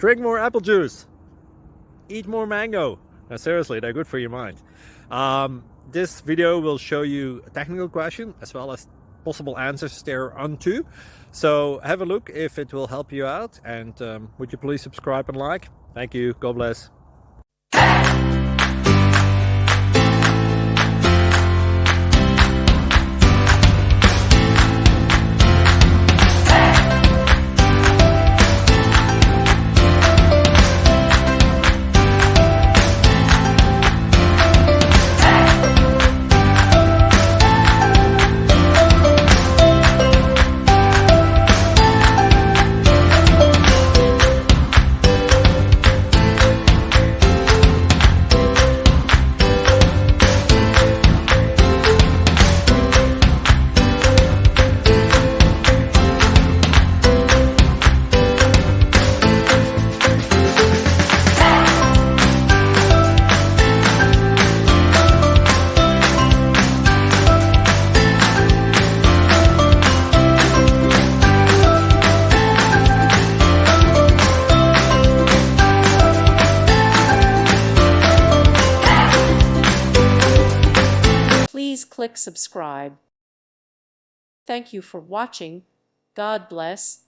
Drink more apple juice. Eat more mango. Now, seriously, they're good for your mind. This video will show you a technical question as well as possible answers thereunto. So have a look if it will help you out, and would you please subscribe and like? Thank you. God bless. Please click subscribe. Thank you for watching. God bless.